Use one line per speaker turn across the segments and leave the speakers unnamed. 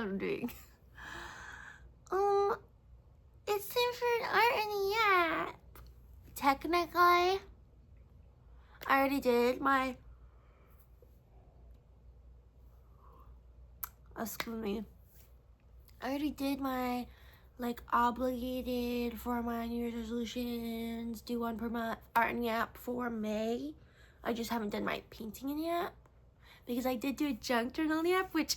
I'm doing. It's time for an art and yap. Technically, I already did my, excuse me, I already did my, like, obligated for my New Year's resolutions, do one per month, art and yap for May. I just haven't done my painting and yap, because I did do a junk journal yap, which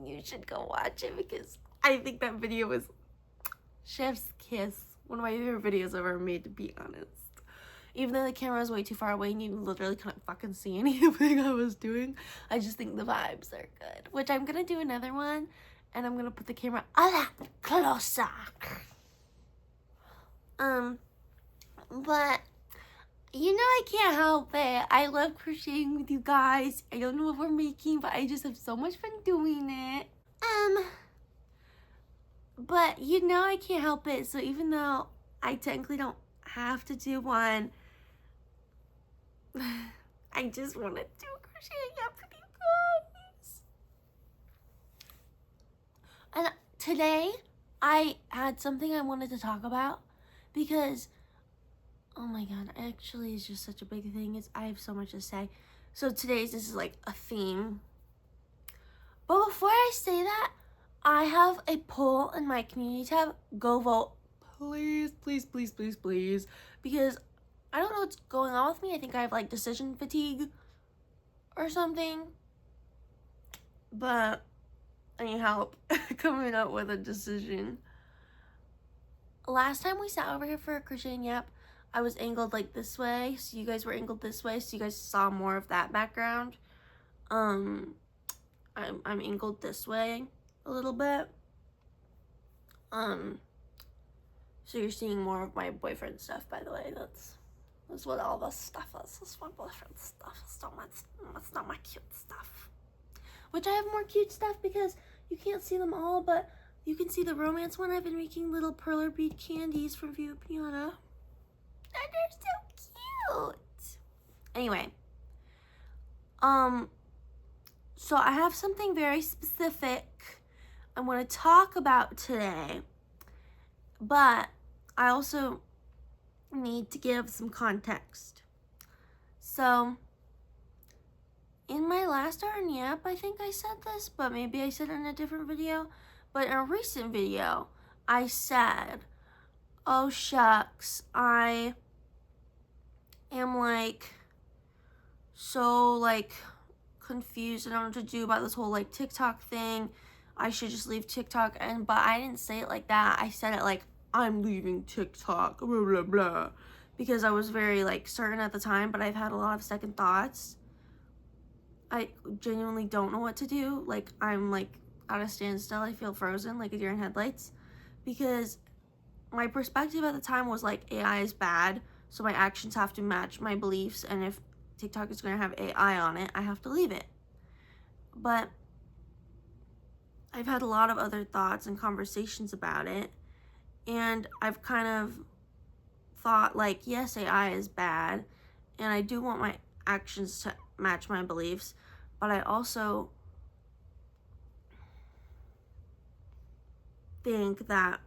you should go watch it, because I think that video was chef's kiss, one of my favorite videos I've ever made, to be honest. Even though the camera was way too far away and you literally couldn't fucking see anything I was doing, I just think the vibes are good. Which I'm gonna do another one, and I'm gonna put the camera a lot closer. But you know, I can't help it. I love crocheting with you guys. I don't know what we're making, but I just have so much fun doing it. But you know, I can't help it. So even though I technically don't have to do one, I just want to do a crocheting yap with you guys. And today, I had something I wanted to talk about because, oh my god, actually it's just such a big thing. I have so much to say. So this is like a theme. But before I say that, I have a poll in my community tab. Go vote. Please, please, please, please, please. Because I don't know what's going on with me. I think I have like decision fatigue or something. But I need help coming up with a decision. Last time we sat over here for a crochet and yap, I was angled like this way. So you guys were angled this way. So you guys saw more of that background. I'm angled this way a little bit. So you're seeing more of my boyfriend stuff, by the way. That's what all this stuff is. That's my boyfriend stuff. It's not my cute stuff. Which I have more cute stuff because you can't see them all, but you can see the romance one. I've been making little perler bead candies from Viva Pinata. And they're so cute. Anyway. So I have something very specific I want to talk about today. But I also need to give some context. So, in my last art and yap, I think I said this, but maybe I said it in a different video. But in a recent video, I said, oh shucks, I am like so like confused. I don't know what to do about this whole like TikTok thing. I should just leave TikTok. But I didn't say it like that. I said it like, I'm leaving TikTok, blah, blah, blah. Because I was very, like, certain at the time, but I've had a lot of second thoughts. I genuinely don't know what to do. Like, I'm, like, at a standstill. I feel frozen, like a deer in headlights. Because my perspective at the time was, like, AI is bad, so my actions have to match my beliefs, and if TikTok is going to have AI on it, I have to leave it. But I've had a lot of other thoughts and conversations about it. And I've kind of thought, like, yes, AI is bad, and I do want my actions to match my beliefs, but I also think that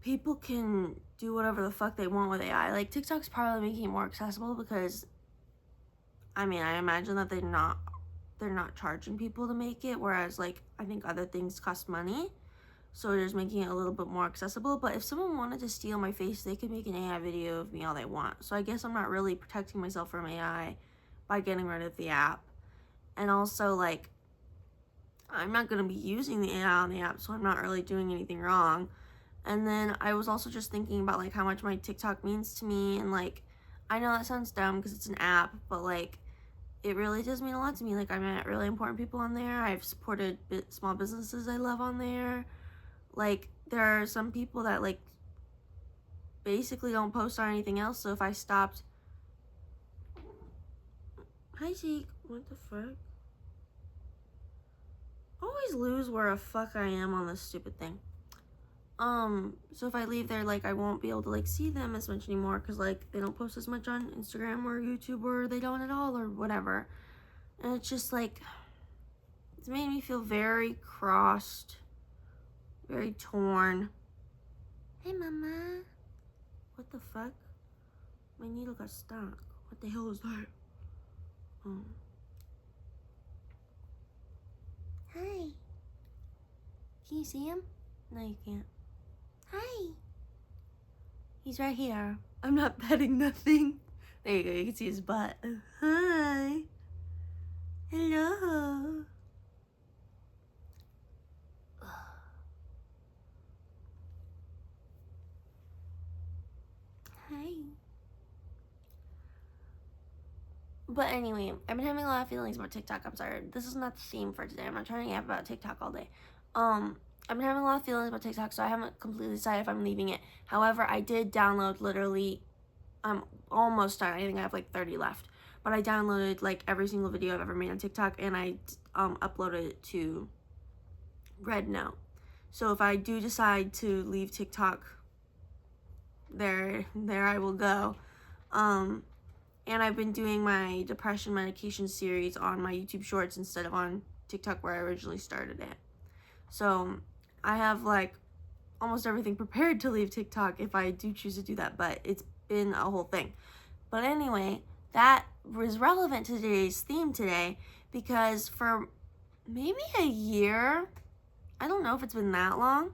people can do whatever the fuck they want with AI. Like, TikTok's probably making it more accessible because, I mean, I imagine that they're not charging people to make it, whereas, like, I think other things cost money. So they're just making it a little bit more accessible. But if someone wanted to steal my face, they could make an AI video of me all they want. So I guess I'm not really protecting myself from AI by getting rid of the app. And also, like, I'm not going to be using the AI on the app, so I'm not really doing anything wrong. And then I was also just thinking about, like, how much my TikTok means to me. And, like, I know that sounds dumb because it's an app, but, like, it really does mean a lot to me. Like, I met really important people on there. I've supported small businesses I love on there. Like, there are some people that, like, basically don't post on anything else. So if I stopped... Hi, Zeke. What the fuck? I always lose where the fuck I am on this stupid thing. So if I leave there, like, I won't be able to, like, see them as much anymore. Because, like, they don't post as much on Instagram or YouTube, or they don't at all, or whatever. And it's just, like... It's made me feel very crossed, very torn. Hey, Mama. What the fuck? My needle got stuck. What the hell is that? Oh. Hi. Can you see him? No, you can't. Hi. He's right here. I'm not petting nothing. There you go. You can see his butt. Hi. Hello. Hi. But anyway, I've been having a lot of feelings about TikTok. I'm sorry. This is not the theme for today. I'm not trying to yap about TikTok all day. I've been having a lot of feelings about TikTok, so I haven't completely decided if I'm leaving it. However, I did download literally, I'm almost done. I think I have like 30 left. But I downloaded like every single video I've ever made on TikTok, and I uploaded it to Rednote. So if I do decide to leave TikTok, there I will go. And I've been doing my depression medication series on my YouTube Shorts instead of on TikTok where I originally started it. So I have like almost everything prepared to leave TikTok if I do choose to do that, but it's been a whole thing. But anyway, that was relevant to today's theme today because for maybe a year, I don't know if it's been that long,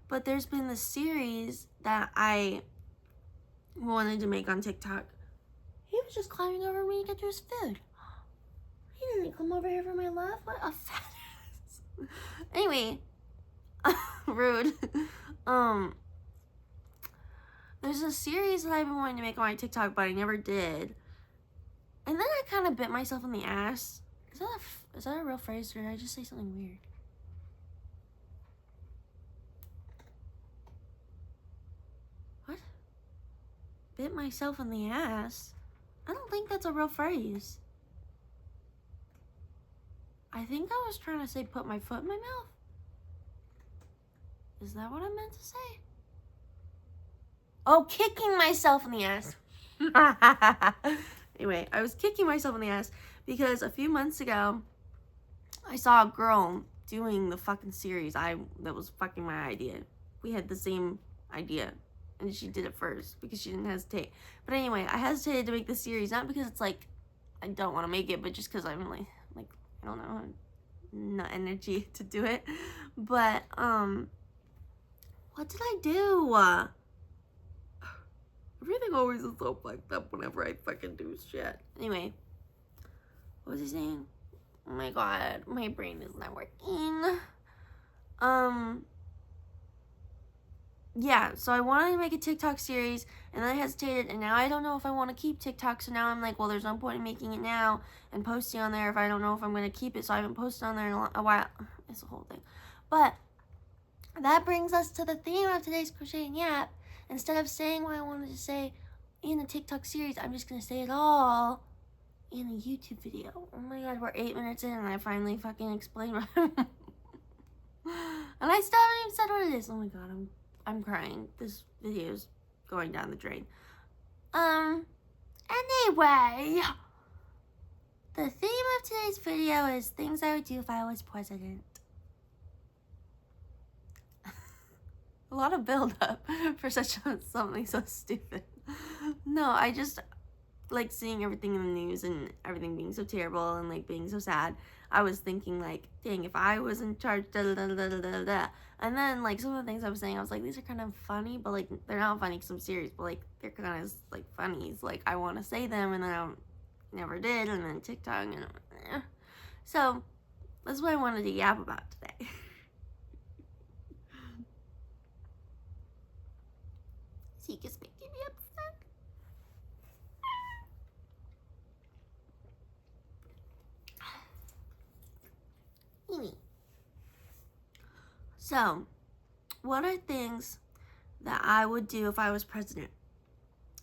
but there's been this series that I wanted to make on TikTok. He was just climbing over me to get to his food. He didn't come over here for my love. What a fat ass. Anyway, rude. There's a series that I've been wanting to make on my TikTok, but I never did. And then I kind of bit myself in the ass. Is that a real phrase, or did I just say something weird? What? Bit myself in the ass? I don't think that's a real phrase. I think I was trying to say put my foot in my mouth. Is that what I meant to say? Oh, kicking myself in the ass. Anyway, I was kicking myself in the ass because a few months ago, I saw a girl doing the fucking series. That was fucking my idea. We had the same idea. And she did it first because she didn't hesitate. But anyway, I hesitated to make the series, not because it's like I don't want to make it, but just because I'm like I don't know, not energy to do it. But what did I do? Everything always is so fucked up whenever I fucking do shit. Anyway, what was I saying? Oh my god, my brain is not working. Yeah, so I wanted to make a TikTok series, and then I hesitated, and now I don't know if I want to keep TikTok, so now I'm like, well, there's no point in making it now and posting on there if I don't know if I'm going to keep it, so I haven't posted on there in a while. It's a whole thing. But that brings us to the theme of today's Crochet and Yap. Instead of saying what I wanted to say in the TikTok series, I'm just going to say it all in a YouTube video. Oh my god, we're 8 minutes in, and I finally fucking explained what and I still haven't even said what it is. Oh my god, I'm crying. This video is going down the drain. Anyway, the theme of today's video is things I would do if I was president. A lot of build up for something so stupid. No, I just like seeing everything in the news and everything being so terrible and like being so sad. I was thinking like, dang, if I was in charge, da da da da da da da. And then like some of the things I was saying, I was like, these are kind of funny, but like they're not funny because I'm serious, but like they're kind of like funnies. Like I want to say them and then I never did, and then TikTok and so that's what I wanted to yap about today. Seek is making me upset. So, what are things that I would do if I was president?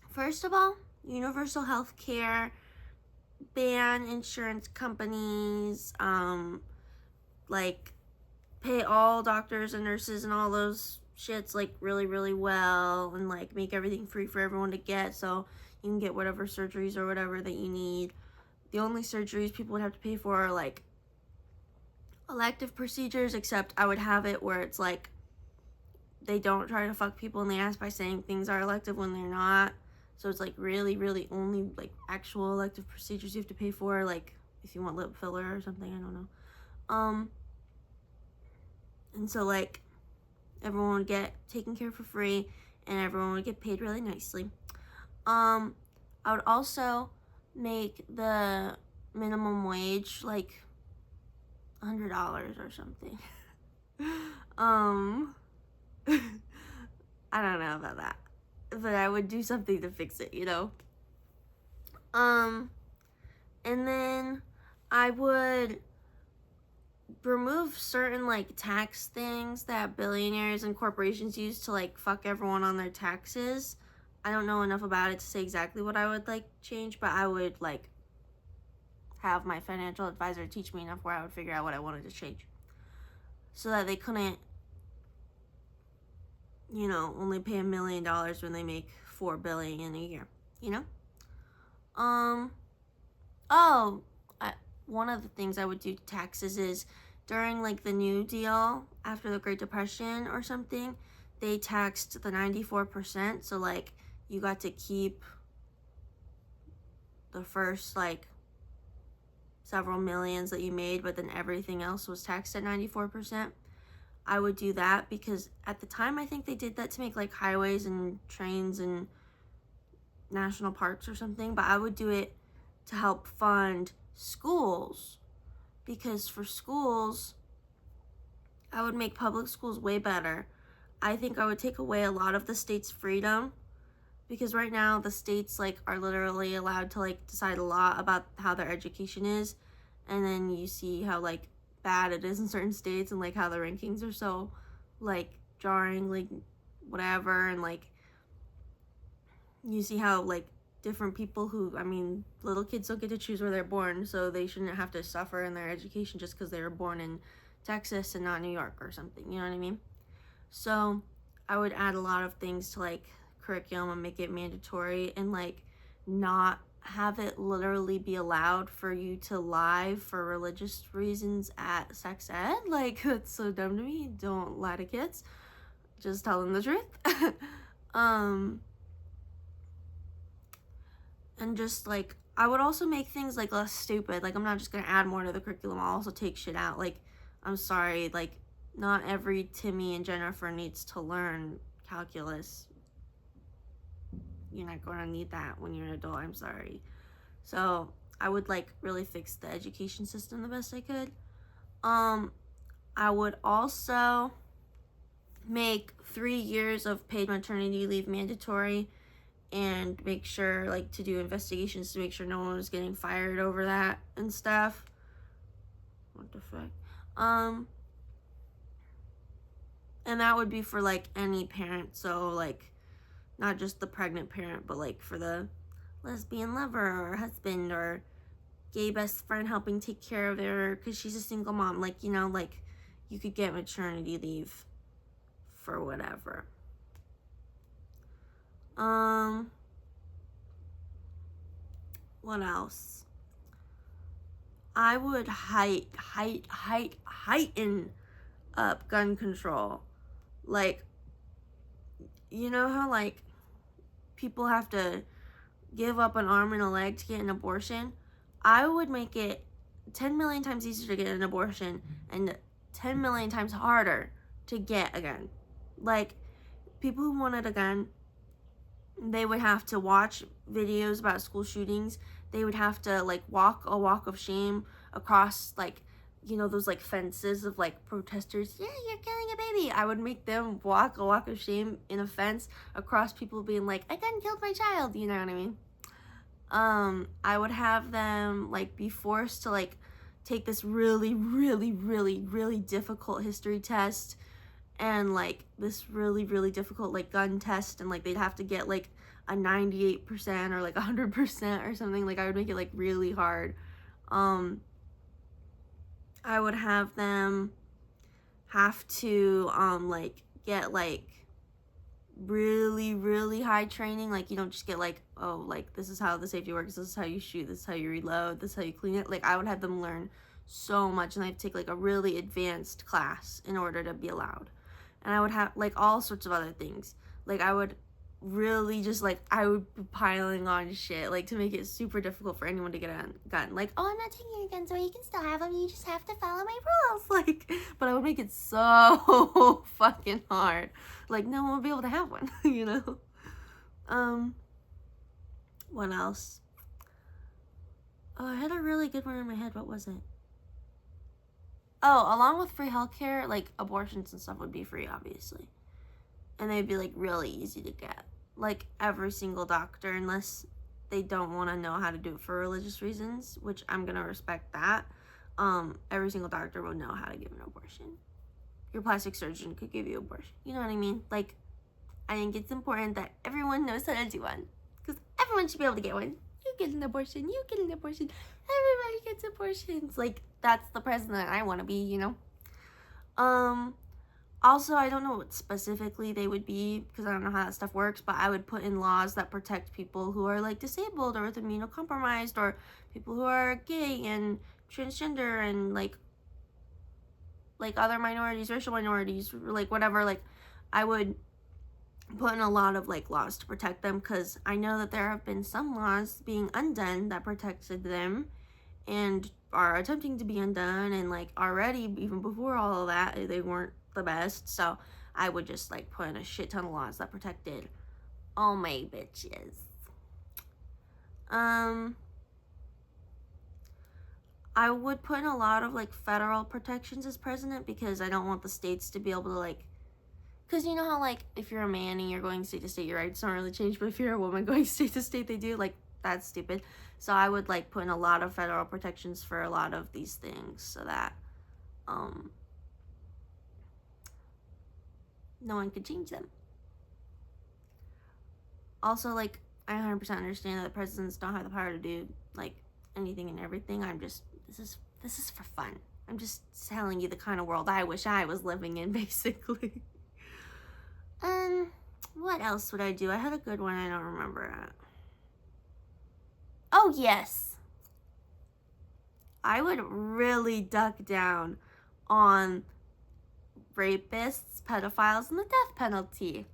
First of all, universal health care, ban insurance companies, like pay all doctors and nurses and all those shits like really, really well, and like make everything free for everyone to get so you can get whatever surgeries or whatever that you need. The only surgeries people would have to pay for are like elective procedures, except I would have it where it's like they don't try to fuck people in the ass by saying things are elective when they're not. So it's like really, really only like actual elective procedures you have to pay for, like if you want lip filler or something, I don't know. And so like everyone would get taken care of for free and everyone would get paid really nicely. I would also make the minimum wage like $100 or something. I don't know about that, but I would do something to fix it, you know? And then I would remove certain like tax things that billionaires and corporations use to like fuck everyone on their taxes. I don't know enough about it to say exactly what I would like change, but I would like have my financial advisor teach me enough where I would figure out what I wanted to change, so that they couldn't, you know, only pay $1 million when they make $4 billion a year, you know? One of the things I would do to taxes is during like the New Deal after the Great Depression or something, they taxed the 94%. So like you got to keep the first like several millions that you made, but then everything else was taxed at 94%. I would do that because at the time I think they did that to make like highways and trains and national parks or something, but I would do it to help fund schools, because for schools I would make public schools way better. I think I would take away a lot of the state's freedom, because right now the states like are literally allowed to like decide a lot about how their education is, and then you see how like bad it is in certain states and like how the rankings are so like jarring, like whatever, and like you see how like different people who, I mean, little kids don't get to choose where they're born, so they shouldn't have to suffer in their education just because they were born in Texas and not New York or something, you know what I mean? So I would add a lot of things to like curriculum and make it mandatory, and like not have it literally be allowed for you to lie for religious reasons at sex ed. Like, that's so dumb to me. Don't lie to kids, just tell them the truth. And just like I would also make things like less stupid. Like I'm not just gonna add more to the curriculum, I'll also take shit out. Like, I'm sorry, like not every Timmy and Jennifer needs to learn calculus. You're not gonna need that when you're an adult, I'm sorry. So I would like really fix the education system the best I could. I would also make 3 years of paid maternity leave mandatory, and make sure like to do investigations to make sure no one was getting fired over that and stuff. What the fuck? And that would be for like any parent, so like not just the pregnant parent, but like for the lesbian lover or husband or gay best friend helping take care of her because she's a single mom. Like, you know, like you could get maternity leave for whatever. What else? I would heighten up gun control. Like, you know how like people have to give up an arm and a leg to get an abortion? I would make it 10 million times easier to get an abortion and 10 million times harder to get a gun. Like, people who wanted a gun, they would have to watch videos about school shootings. They would have to like walk a walk of shame across like, you know, those like fences of like protesters. Yeah, you're killing a baby. I would make them walk a walk of shame in a fence across people being like, I gun killed my child. You know what I mean? I would have them like be forced to like take this really, really, really, really difficult history test, and like this really, really difficult like gun test, and like they'd have to get like a 98% or like 100% or something. Like I would make it like really hard. I would have them have to like get like really, really high training. Like you don't just get like, oh, like this is how the safety works, this is how you shoot, this is how you reload, this is how you clean it. Like I would have them learn so much, and they have to take like a really advanced class in order to be allowed. And I would have like all sorts of other things. Like I would really just like, I would be piling on shit like to make it super difficult for anyone to get a gun. Like, oh, I'm not taking your guns away, you can still have them, you just have to follow my rules. Like, but I would make it so fucking hard. Like no one would be able to have one, you know? What else? Oh, I had a really good one in my head. What was it? Oh, along with free healthcare, like abortions and stuff would be free, obviously. And they'd be like really easy to get. Like every single doctor, unless they don't want to know how to do it for religious reasons, which I'm going to respect that. Every single doctor will know how to give an abortion. Your plastic surgeon could give you an abortion. You know what I mean? Like, I think it's important that everyone knows how to do one. Because everyone should be able to get one. You get an abortion, you get an abortion, everybody gets abortions. Like, that's the president I want to be, you know? Also, I don't know what specifically they would be, because I don't know how that stuff works, but I would put in laws that protect people who are, like, disabled or with immunocompromised, or people who are gay and transgender and, like other minorities, racial minorities, like, whatever. Like, I would put in a lot of like laws to protect them, because I know that there have been some laws being undone that protected them and are attempting to be undone, and like already, even before all of that, they weren't the best. So I would just like put in a shit ton of laws that protected all my bitches. I would put in a lot of like federal protections as president, because I don't want the states to be able to like, because you know how, like, if you're a man and you're going state to state, your rights don't really change, but if you're a woman going state to state, they do. Like, that's stupid. So I would, like, put in a lot of federal protections for a lot of these things so that, no one could change them. Also, like, I 100% understand that the presidents don't have the power to do, like, anything and everything. I'm just, this is for fun. I'm just telling you the kind of world I wish I was living in, basically. What else would I do? I had a good one, I don't remember it. Oh, yes. I would really duck down on rapists, pedophiles, and the death penalty.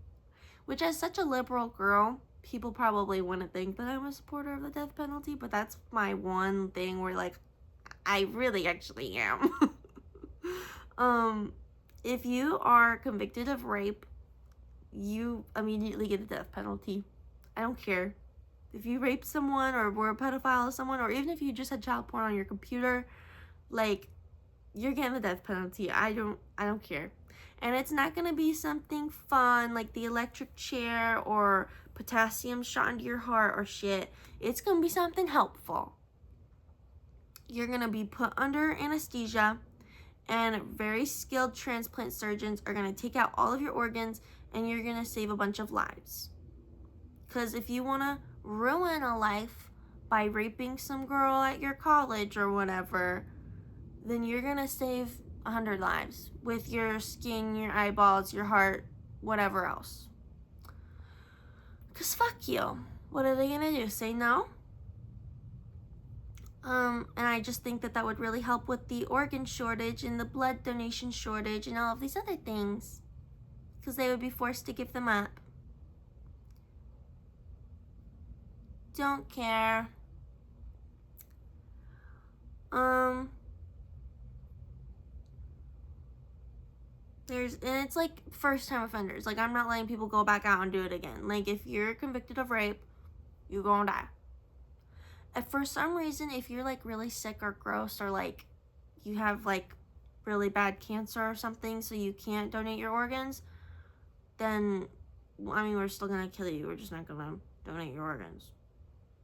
Which, as such a liberal girl, people probably wouldn't think that I'm a supporter of the death penalty, but that's my one thing where, like, I really actually am. If you are convicted of rape, you immediately get the death penalty. I don't care. If you raped someone or were a pedophile of someone, or even if you just had child porn on your computer, like, you're getting the death penalty. I don't care. And it's not going to be something fun like the electric chair or potassium shot into your heart or shit. It's going to be something helpful. You're going to be put under anesthesia, and very skilled transplant surgeons are going to take out all of your organs, and you're going to save a bunch of lives. Because if you want to ruin a life by raping some girl at your college or whatever, then you're going to save 100 lives with your skin, your eyeballs, your heart, whatever else. Because fuck you. What are they going to do? Say no? And I just think that that would really help with the organ shortage and the blood donation shortage and all of these other things. Because they would be forced to give them up. Don't care. And it's like first time offenders. Like, I'm not letting people go back out and do it again. Like, if you're convicted of rape, you're gonna die. If for some reason, if you're like really sick or gross, or like you have like really bad cancer or something, so you can't donate your organs, then, I mean, we're still gonna kill you. We're just not gonna donate your organs.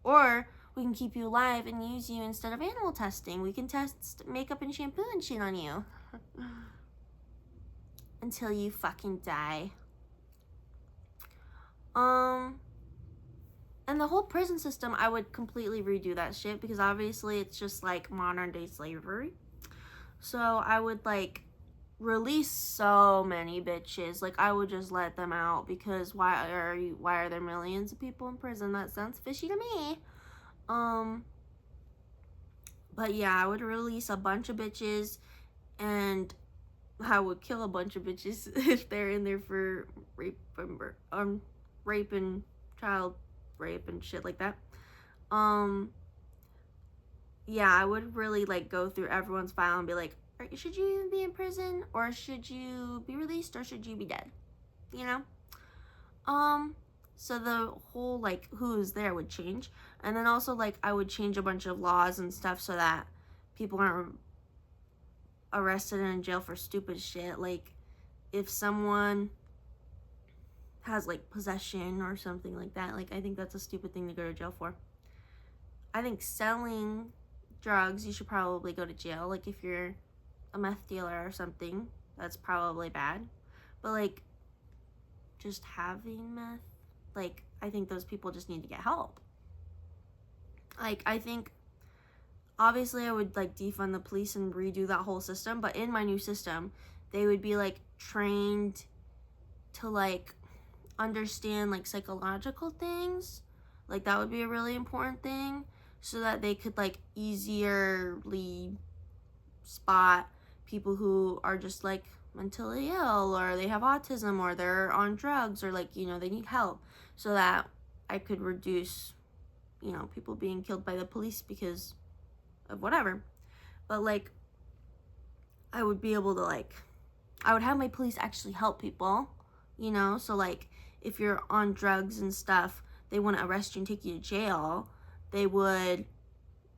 Or we can keep you alive and use you instead of animal testing. We can test makeup and shampoo and shit on you. Until you fucking die. And the whole prison system, I would completely redo that shit, because obviously it's just like modern day slavery. So I would like release so many bitches. Like, I would just let them out, because why are there millions of people in prison? That sounds fishy to me. But But yeah, I would release a bunch of bitches, and I would kill a bunch of bitches if they're in there for rape and child rape and shit like that. Yeah, I would really like go through everyone's file and be like, should you even be in prison, or should you be released, or should you be dead? You know? So the whole like who's there would change. And then also like I would change a bunch of laws and stuff so that people aren't arrested and in jail for stupid shit. Like if someone has like possession or something like that, like I think that's a stupid thing to go to jail for. I think selling drugs, you should probably go to jail. Like if you're a meth dealer or something, that's probably bad. But like just having meth, like I think those people just need to get help. Like I think obviously I would like defund the police and redo that whole system, but in my new system they would be like trained to like understand like psychological things. Like that would be a really important thing, so that they could like easierly spot people who are just like mentally ill, or they have autism, or they're on drugs, or like, you know, they need help, so that I could reduce, you know, people being killed by the police because of whatever. But like I would be able to like, I would have my police actually help people, you know. So like if you're on drugs and stuff, they want to arrest you and take you to jail, they would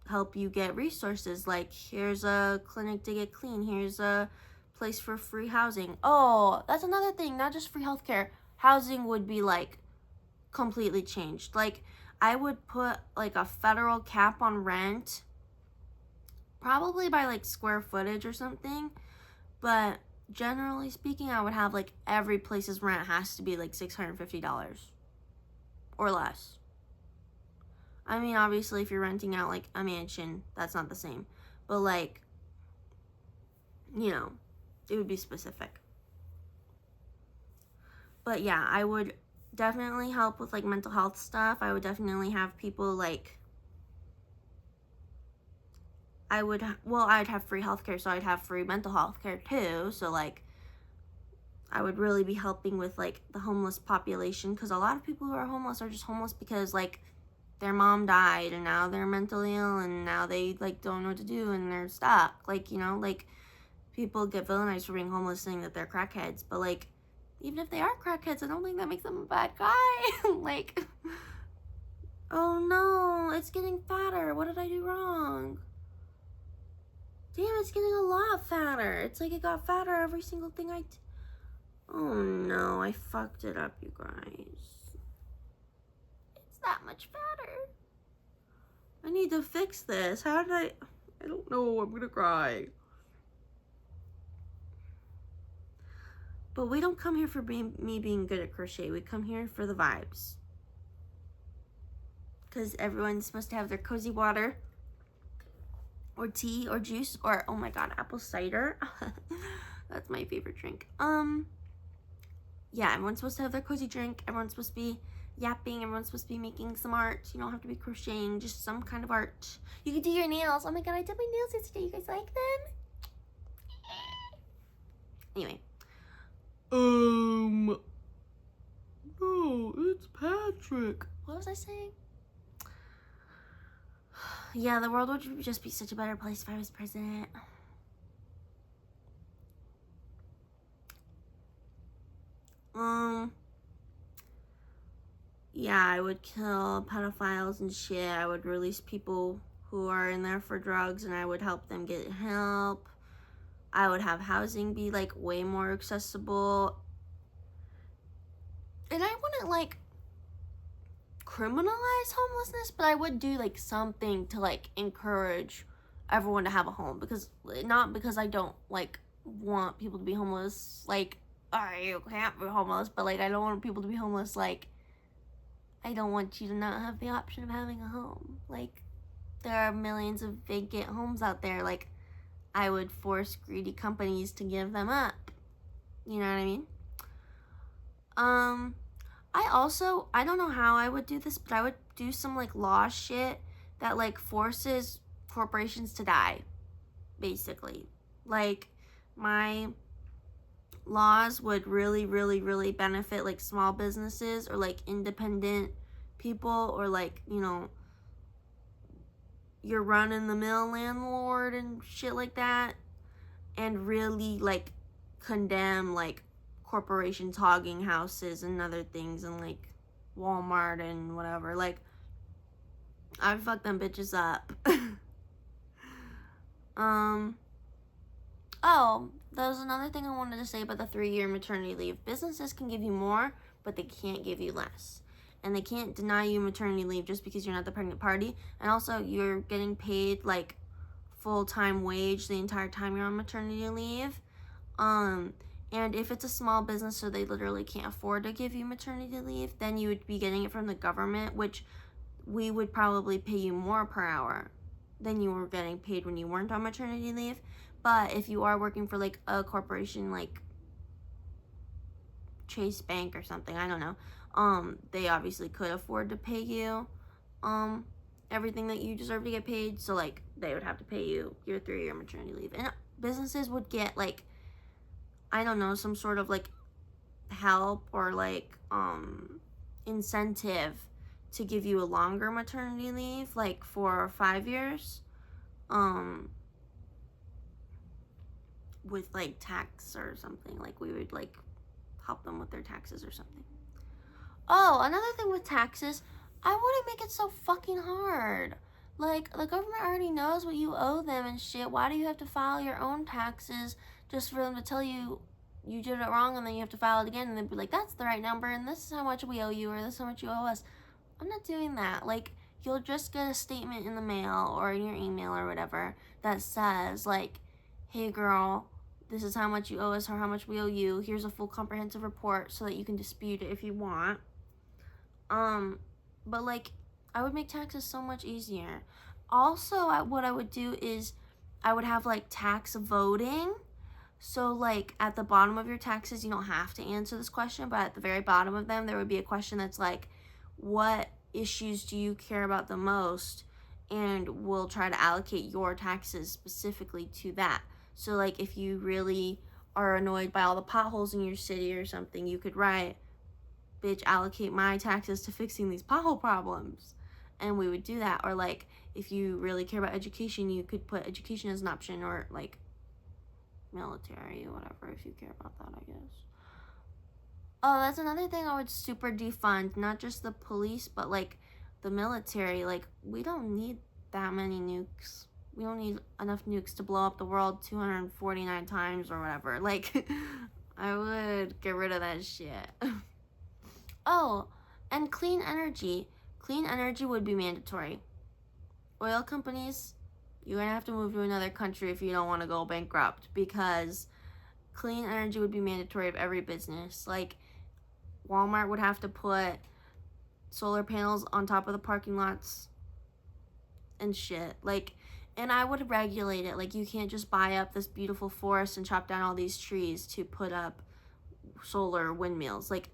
help you get resources. Like here's a clinic to get clean, here's a place for free housing. Oh, that's another thing, not just free healthcare. Housing would be like completely changed. Like I would put like a federal cap on rent, probably by like square footage or something, but generally speaking I would have like every place's rent has to be like $650 or less. I mean, obviously if you're renting out like a mansion, that's not the same, but like, you know, it would be specific. But yeah, I would definitely help with like mental health stuff. I would definitely have people like, I'd have free healthcare, so I'd have free mental health care too. So like I would really be helping with like the homeless population, because a lot of people who are homeless are just homeless because like their mom died and now they're mentally ill and now they like don't know what to do and they're stuck. Like, you know, like people get villainized for being homeless, saying that they're crackheads, but like even if they are crackheads, I don't think that makes them a bad guy. Like, oh no, it's getting fatter. What did I do wrong? Damn, it's getting a lot fatter. It's like it got fatter every single thing oh no, I fucked it up, you guys. It's that much fatter. I need to fix this. How did I don't know, I'm gonna cry. But we don't come here for me being good at crochet. We come here for the vibes. Because everyone's supposed to have their cozy water, or tea, or juice, or, oh my god, apple cider. That's my favorite drink. Yeah, everyone's supposed to have their cozy drink. Everyone's supposed to be yapping. Everyone's supposed to be making some art. You don't have to be crocheting, just some kind of art. You can do your nails. Oh my god, I did my nails yesterday. You guys like them? Anyway. No, it's Patrick. What was I saying? Yeah, the world would just be such a better place if I was president. Yeah, I would kill pedophiles and shit. I would release people who are in there for drugs, and I would help them get help. I would have housing be like way more accessible. And I wouldn't like criminalize homelessness, but I would do like something to like encourage everyone to have a home, because not because I don't like want people to be homeless, like, oh, you can't be homeless, but like I don't want people to be homeless, like I don't want you to not have the option of having a home. Like there are millions of vacant homes out there. Like I would force greedy companies to give them up. You know what I mean? I don't know how I would do this, but I would do some like law shit that like forces, corporations to die, basically. Like, my laws would really, really, really benefit like small businesses or like independent people, or like, you know, your run-in-the-mill landlord and shit like that, and really like condemn like corporations hogging houses and other things, and like Walmart and whatever. Like, I'd fuck them bitches up. Oh, there was another thing I wanted to say about the 3-year maternity leave. Businesses can give you more, but they can't give you less. And they can't deny you maternity leave just because you're not the pregnant party. And also, you're getting paid like full-time wage the entire time you're on maternity leave. And if it's a small business, so they literally can't afford to give you maternity leave, then you would be getting it from the government, which we would probably pay you more per hour than you were getting paid when you weren't on maternity leave. But if you are working for like a corporation like Chase Bank or something, I don't know, they obviously could afford to pay you everything that you deserve to get paid. So like, they would have to pay you your 3-year maternity leave. And businesses would get like, I don't know, some sort of like help or like incentive to give you a longer maternity leave, like for 5 years, with like tax or something. Like, we would like help them with their taxes or something. Oh, another thing with taxes, I wouldn't make it so fucking hard. Like, the government already knows what you owe them and shit. Why do you have to file your own taxes just for them to tell you you did it wrong, and then you have to file it again, and they'd be like, that's the right number, and this is how much we owe you, or this is how much you owe us. I'm not doing that. Like, you'll just get a statement in the mail or in your email or whatever that says like, hey girl, this is how much you owe us or how much we owe you. Here's a full comprehensive report so that you can dispute it if you want. But like, I would make taxes so much easier. Also, what I would do is I would have like tax voting. So like, at the bottom of your taxes, you don't have to answer this question, but at the very bottom of them, there would be a question that's like, what issues do you care about the most? And we'll try to allocate your taxes specifically to that. So like, if you really are annoyed by all the potholes in your city or something, you could write, bitch, allocate my taxes to fixing these pothole problems. And we would do that. Or like, if you really care about education, you could put education as an option, or like military or whatever, if you care about that, I guess. Oh, that's another thing I would super defund. Not just the police, but like the military. Like, we don't need that many nukes. We don't need enough nukes to blow up the world 249 times or whatever. Like, I would get rid of that shit. Oh, and clean energy. Clean energy would be mandatory. Oil companies, you're gonna have to move to another country if you don't want to go bankrupt, because clean energy would be mandatory of every business. Like, Walmart would have to put solar panels on top of the parking lots and shit. Like, and I would regulate it. Like, you can't just buy up this beautiful forest and chop down all these trees to put up solar windmills. Like,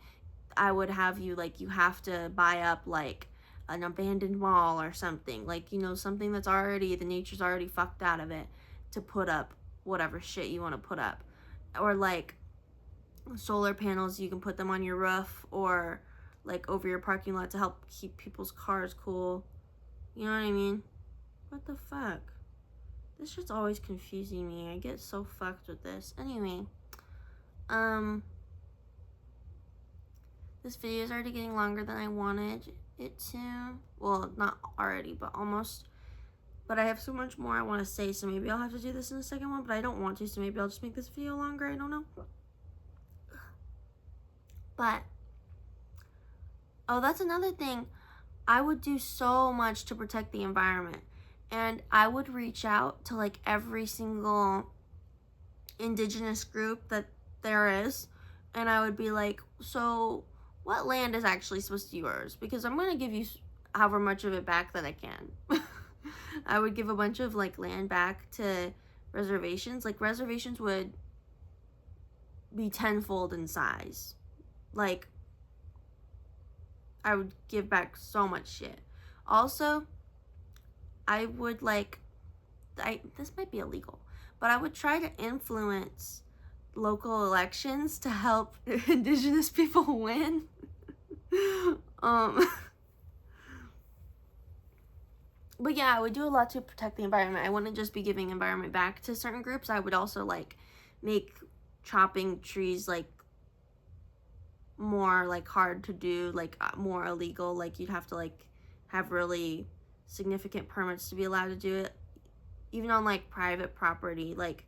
I would have you, like, you have to buy up, like, an abandoned mall or something. Like, you know, something that's already, the nature's already fucked out of it, to put up whatever shit you want to put up. Or, like, solar panels, you can put them on your roof or, like, over your parking lot to help keep people's cars cool. You know what I mean? What the fuck? This shit's always confusing me. I get so fucked with this. Anyway, this video is already getting longer than I wanted it to. Well, not already, but almost. But I have so much more I want to say, so maybe I'll have to do this in the second one, but I don't want to, so maybe I'll just make this video longer. I don't know. But, oh, that's another thing. I would do so much to protect the environment. And I would reach out to like every single indigenous group that there is. And I would be like, so what land is actually supposed to be yours? Because I'm going to give you however much of it back that I can. I would give a bunch of like land back to reservations. Like, reservations would be tenfold in size. Like, I would give back so much shit. Also, I would like this might be illegal, but I would try to influence local elections to help indigenous people win. But yeah, I would do a lot to protect the environment. I wouldn't just be giving environment back to certain groups. I would also like make chopping trees like more like hard to do, like more illegal. Like you'd have to like have really significant permits to be allowed to do it, even on like private property, like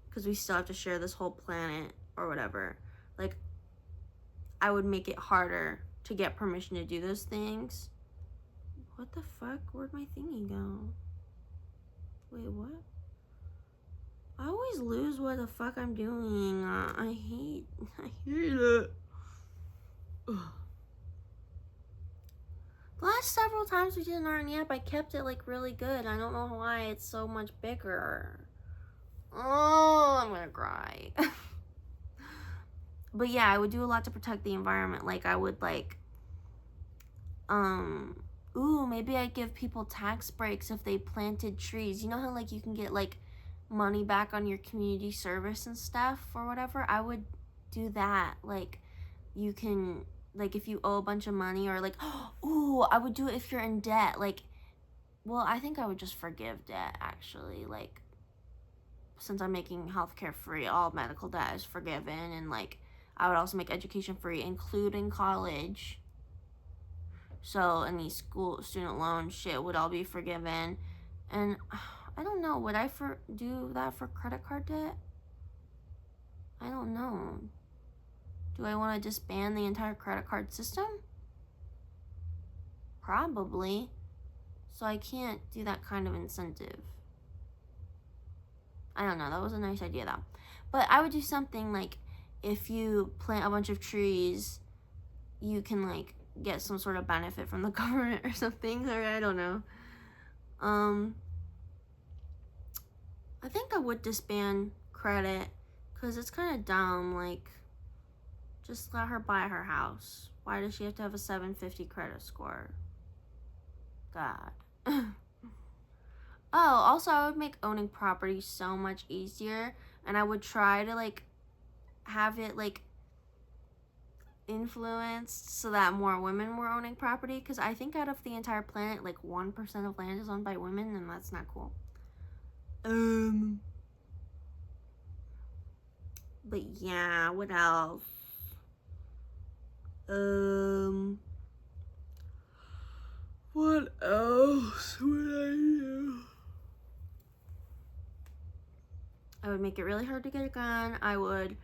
because we still have to share this whole planet or whatever. Like I would make it harder to get permission to do those things. What the fuck? Where'd my thingy go? Wait, what? I always lose what the fuck I'm doing. I hate it. Ugh. The last several times we did an art yap, I kept it like really good. I don't know why it's so much bigger. Oh, I'm gonna cry. But yeah, I would do a lot to protect the environment. Like I would like, ooh, maybe I'd give people tax breaks if they planted trees. You know how like you can get like money back on your community service and stuff or whatever? I would do that. Like you can, like if you owe a bunch of money or like, ooh, I would do it if you're in debt. Like, well, I think I would just forgive debt actually. Like since I'm making healthcare free, all medical debt is forgiven. And like I would also make education free, including college. So any school student loan shit would all be forgiven. And I don't know, would I do that for credit card debt? I don't know. Do I want to disband the entire credit card system? Probably. So I can't do that kind of incentive. I don't know, that was a nice idea though. But I would do something like if you plant a bunch of trees, you can like get some sort of benefit from the government or something, or I don't know. I think I would disband credit because it's kind of dumb. Like, just let her buy her house. Why does she have to have a 750 credit score? God. Oh, also I would make owning property so much easier, and I would try to like have it like influenced so that more women were owning property, because I think out of the entire planet like 1% of land is owned by women, and that's not cool. But yeah, what else? What else would I do? I would make it really hard to get a gun. I would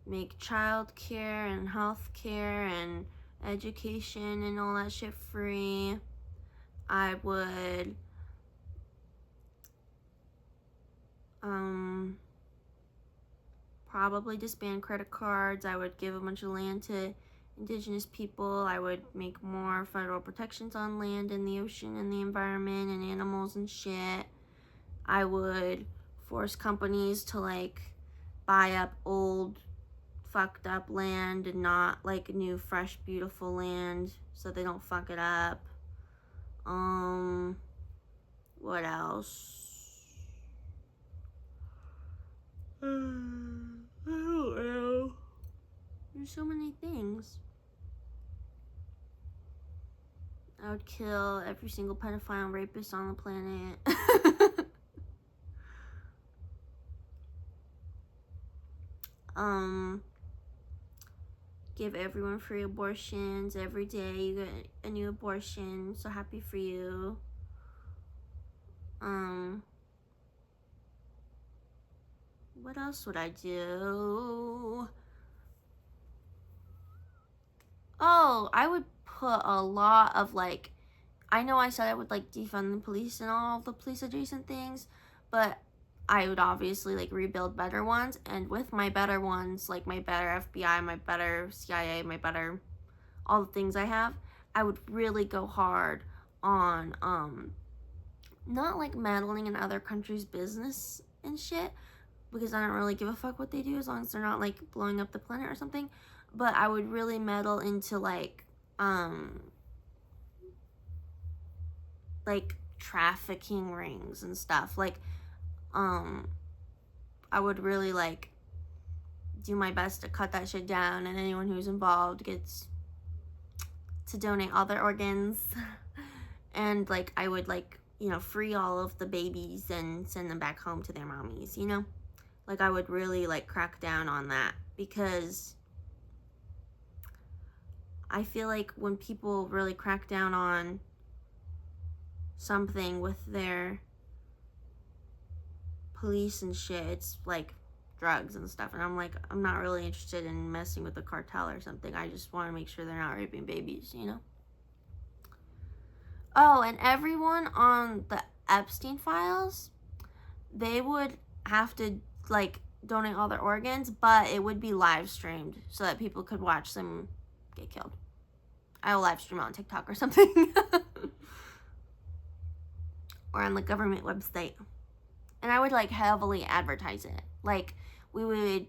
make childcare and healthcare and education and all that shit free. I would probably disband credit cards. I would give a bunch of land to indigenous people. I would make more federal protections on land and the ocean and the environment and animals and shit. I would force companies to like buy up old fucked up land and not like new fresh beautiful land so they don't fuck it up. What else? I don't know. There's so many things. I would kill every single pedophile and rapist on the planet. Give everyone free abortions. Every day you get a new abortion. So happy for you. What else would I do? Oh, I would put a lot of like, I know I said I would like defund the police and all the police adjacent things, but I would obviously like rebuild better ones, and with my better ones, like my better FBI, my better CIA, my better, all the things I have, I would really go hard on, not like meddling in other countries' business and shit, because I don't really give a fuck what they do as long as they're not like blowing up the planet or something, but I would really meddle into like trafficking rings and stuff. Like, I would really, like, do my best to cut that shit down, and anyone who's involved gets to donate all their organs. And, like, I would, like, you know, free all of the babies and send them back home to their mommies, you know? Like, I would really, like, crack down on that, because I feel like when people really crack down on something with their police and shit, it's like drugs and stuff, and I'm like, I'm not really interested in messing with the cartel or something. I just want to make sure they're not raping babies, you know? Oh, and everyone on the Epstein files, they would have to, like, donate all their organs, but it would be live streamed so that people could watch them get killed. I'll live stream on TikTok or something. Or on the government website. And I would, like, heavily advertise it. Like, we would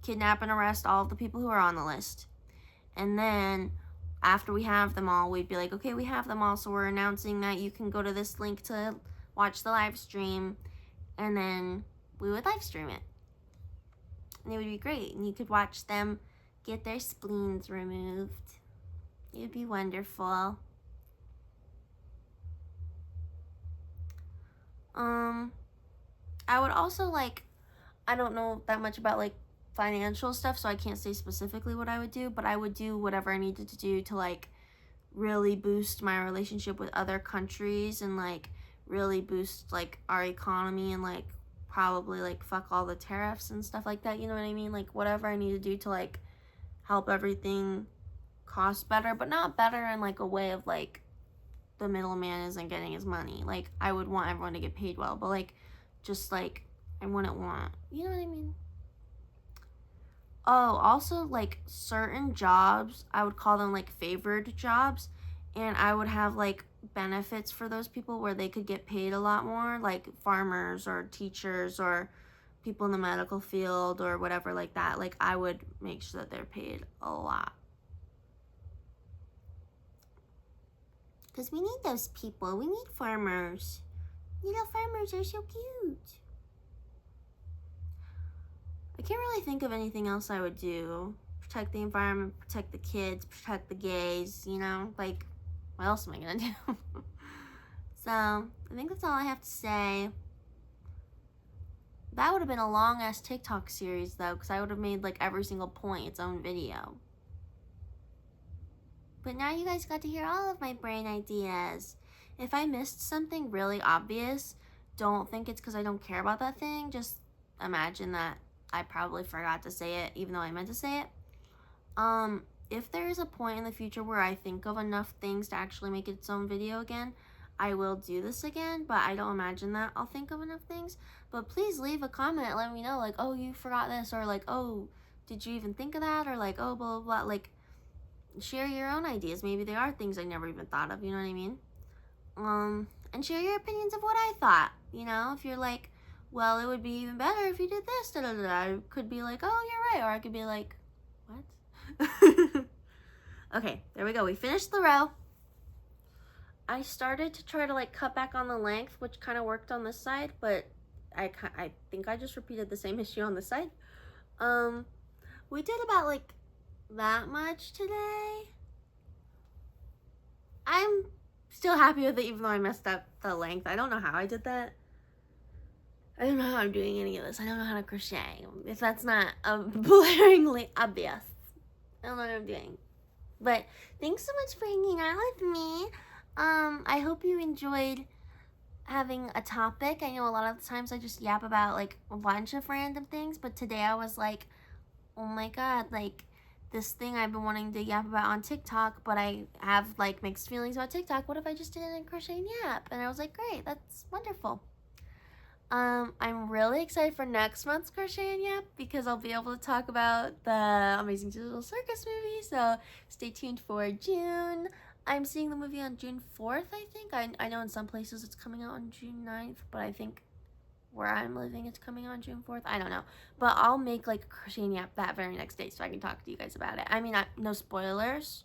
kidnap and arrest all of the people who are on the list. And then, after we have them all, we'd be like, okay, we have them all, so we're announcing that you can go to this link to watch the live stream. And then we would live stream it. And it would be great. And you could watch them get their spleens removed. It would be wonderful. I would also, like, I don't know that much about, like, financial stuff, so I can't say specifically what I would do, but I would do whatever I needed to do to, like, really boost my relationship with other countries, and, like, really boost, like, our economy, and, like, probably, like, fuck all the tariffs and stuff like that, you know what I mean? Like, whatever I need to do to, like, help everything cost better, but not better in, like, a way of, like, the middleman isn't getting his money. Like, I would want everyone to get paid well, but, like, just, like, I wouldn't want, you know what I mean? Oh, also, like, certain jobs, I would call them, like, favored jobs, and I would have, like, benefits for those people where they could get paid a lot more, like farmers or teachers or people in the medical field or whatever like that. Like, I would make sure that they're paid a lot. Because we need those people. We need farmers. Little farmers are so cute. I can't really think of anything else I would do. Protect the environment, protect the kids, protect the gays, you know? Like, what else am I gonna do? So, I think that's all I have to say. That would have been a long-ass TikTok series, though, because I would have made, like, every single point its own video. But now you guys got to hear all of my brain ideas. If I missed something really obvious, don't think it's because I don't care about that thing. Just imagine that I probably forgot to say it, even though I meant to say it. If there is a point in the future where I think of enough things to actually make its own video again, I will do this again, but I don't imagine that I'll think of enough things. But please leave a comment, let me know, like, oh, you forgot this, or like, oh, did you even think of that, or like, oh, blah, blah, blah. Like, share your own ideas. Maybe there are things I never even thought of, you know what I mean? And share your opinions of what I thought, you know? If you're like, well, it would be even better if you did this, da da da. I could be like, oh, you're right, or I could be like, what? Okay, there we go. We finished the row. I started to try to, like, cut back on the length, which kind of worked on this side, but I think I just repeated the same issue on this side. We did about, like, that much today. I'm still happy with it, even though I messed up the length. I don't know how I did that. I don't know how I'm doing any of this. I don't know how to crochet. If that's not blaringly obvious, I don't know what I'm doing. But thanks so much for hanging out with me. I hope you enjoyed having a topic. I know a lot of the times I just yap about, like, a bunch of random things, but today I was like, oh my god, like, this thing I've been wanting to yap about on TikTok, but I have, like, mixed feelings about TikTok. What if I just did it in Crochet and Yap? And I was like, great, that's wonderful. I'm really excited for next month's Crochet and Yap because I'll be able to talk about the Amazing Digital Circus movie, so stay tuned for June. I'm seeing the movie on June 4th, I think. I know in some places it's coming out on June 9th, but I think where I'm living it's coming on June 4th. I don't know. But I'll make, like, a Crochet and Yap that very next day so I can talk to you guys about it. I mean, no spoilers,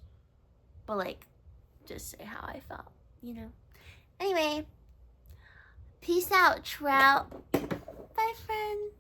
but, like, just say how I felt, you know? Anyway, peace out, Trout. Bye, friends.